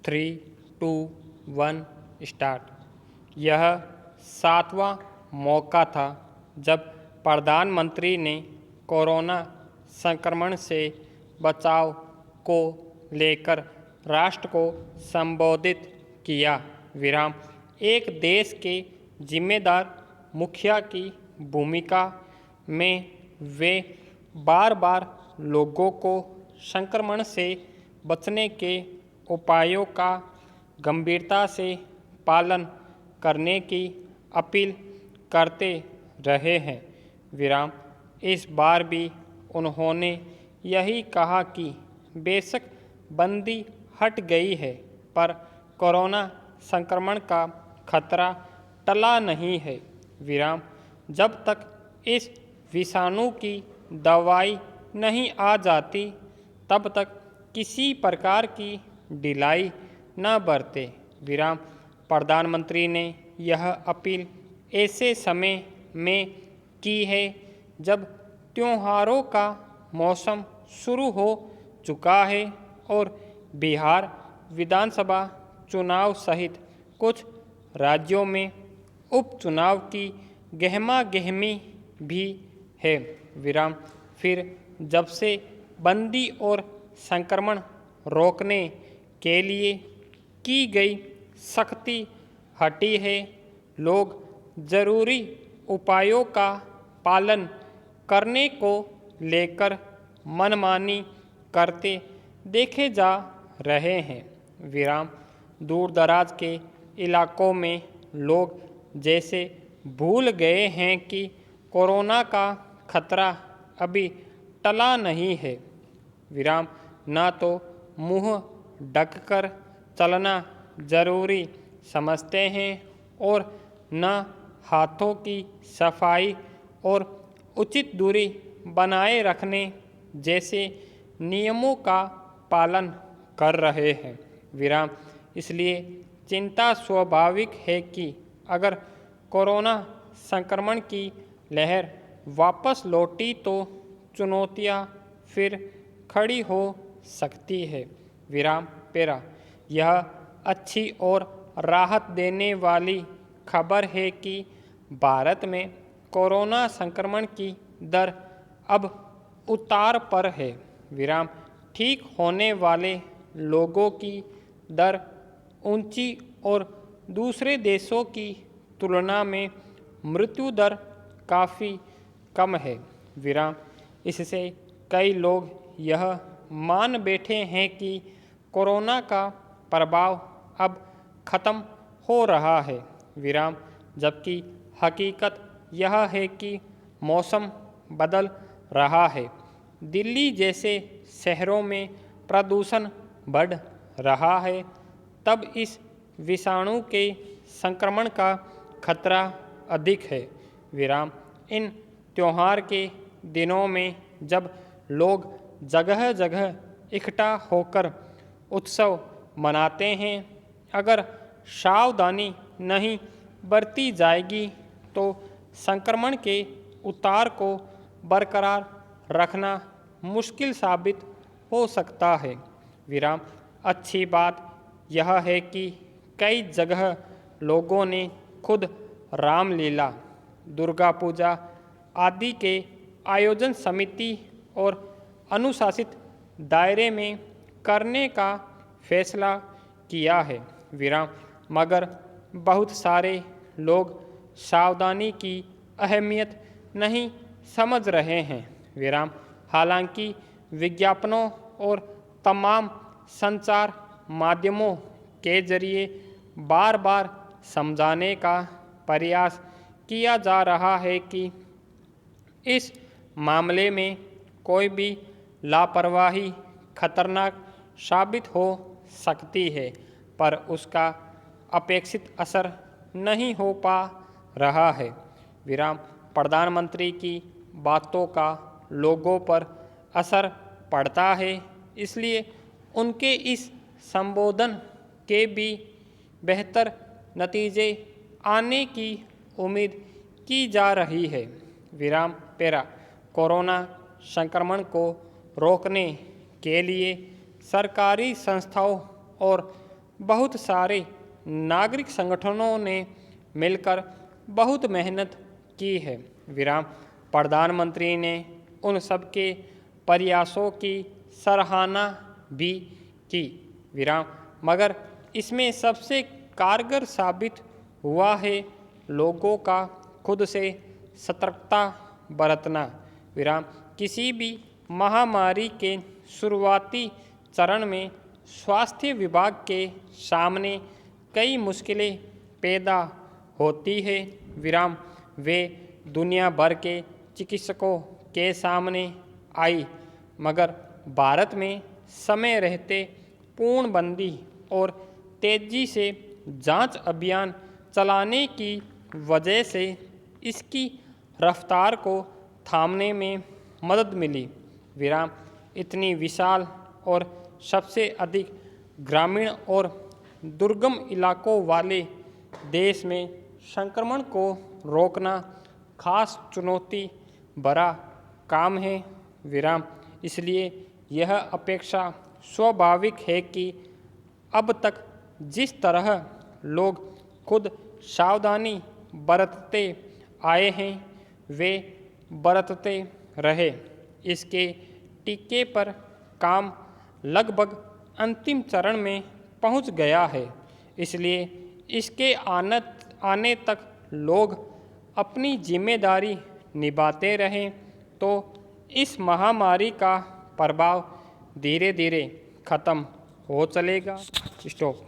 3, 2, 1 start. यह 7वां मौका था जब प्रधानमंत्री ने कोरोना संक्रमण से बचाव को लेकर राष्ट्र को संबोधित किया। विराम। एक देश के जिम्मेदार मुखिया की भूमिका में वे बार बार लोगों को संक्रमण से बचने के उपायों का गंभीरता से पालन करने की अपील करते रहे हैं। विराम। इस बार भी उन्होंने यही कहा कि बेशक बंदी हट गई है, पर कोरोना संक्रमण का खतरा टला नहीं है। विराम। जब तक इस विषाणु की दवाई नहीं आ जाती, तब तक किसी प्रकार की ढिलाई न बरते। विराम। प्रधानमंत्री ने यह अपील ऐसे समय में की है जब त्योहारों का मौसम शुरू हो चुका है और बिहार विधानसभा चुनाव सहित कुछ राज्यों में उपचुनाव की गहमा-गहमी भी है। विराम। फिर जब से बंदी और संक्रमण रोकने के लिए की गई सख्ती हटी है, लोग जरूरी उपायों का पालन करने को लेकर मनमानी करते देखे जा रहे हैं। विराम। दूर दराज के इलाकों में लोग जैसे भूल गए हैं कि कोरोना का खतरा अभी टला नहीं है। विराम। न तो मुंह ढककर चलना जरूरी समझते हैं और न हाथों की सफाई और उचित दूरी बनाए रखने जैसे नियमों का पालन कर रहे हैं। विराम। इसलिए चिंता स्वाभाविक है कि अगर कोरोना संक्रमण की लहर वापस लौटी तो चुनौतियां फिर खड़ी हो सकती है। विराम। पेरा। यह अच्छी और राहत देने वाली खबर है कि भारत में कोरोना संक्रमण की दर अब उतार पर है। विराम। ठीक होने वाले लोगों की दर ऊंची और दूसरे देशों की तुलना में मृत्यु दर काफ़ी कम है। विराम। इससे कई लोग यह मान बैठे हैं कि कोरोना का प्रभाव अब खत्म हो रहा है। विराम। जबकि हकीकत यह है कि मौसम बदल रहा है। दिल्ली जैसे शहरों में प्रदूषण बढ़ रहा है, तब इस विषाणु के संक्रमण का खतरा अधिक है। विराम। इन त्योहार के दिनों में जब लोग जगह जगह इकट्ठा होकर उत्सव मनाते हैं, अगर सावधानी नहीं बरती जाएगी तो संक्रमण के उतार को बरकरार रखना मुश्किल साबित हो सकता है। विराम। अच्छी बात यह है कि कई जगह लोगों ने खुद रामलीला, दुर्गा पूजा आदि के आयोजन समिति और अनुशासित दायरे में करने का फैसला किया है। विराम। मगर बहुत सारे लोग सावधानी की अहमियत नहीं समझ रहे हैं। विराम। हालांकि विज्ञापनों और तमाम संचार माध्यमों के जरिए बार बार समझाने का प्रयास किया जा रहा है कि इस मामले में कोई भी लापरवाही खतरनाक साबित हो सकती है, पर उसका अपेक्षित असर नहीं हो पा रहा है। विराम। प्रधानमंत्री की बातों का लोगों पर असर पड़ता है, इसलिए उनके इस संबोधन के भी बेहतर नतीजे आने की उम्मीद की जा रही है। विराम। पेरा। कोरोना संक्रमण को रोकने के लिए सरकारी संस्थाओं और बहुत सारे नागरिक संगठनों ने मिलकर बहुत मेहनत की है। विराम। प्रधानमंत्री ने उन सबके प्रयासों की सराहना भी की। विराम। मगर इसमें सबसे कारगर साबित हुआ है लोगों का खुद से सतर्कता बरतना। विराम। किसी भी महामारी के शुरुआती चरण में स्वास्थ्य विभाग के सामने कई मुश्किलें पैदा होती है। विराम। वे दुनिया भर के चिकित्सकों के सामने आई, मगर भारत में समय रहते पूर्णबंदी और तेजी से जांच अभियान चलाने की वजह से इसकी रफ्तार को थामने में मदद मिली। विराम। इतनी विशाल और सबसे अधिक ग्रामीण और दुर्गम इलाकों वाले देश में संक्रमण को रोकना खास चुनौती भरा काम है। विराम। इसलिए यह अपेक्षा स्वाभाविक है कि अब तक जिस तरह लोग खुद सावधानी बरतते आए हैं वे बरतते रहे। इसके टीके पर काम लगभग अंतिम चरण में पहुंच गया है। इसलिए इसके आने तक लोग अपनी जिम्मेदारी निभाते रहें तो इस महामारी का प्रभाव धीरे धीरे खत्म हो चलेगा। स्टॉप।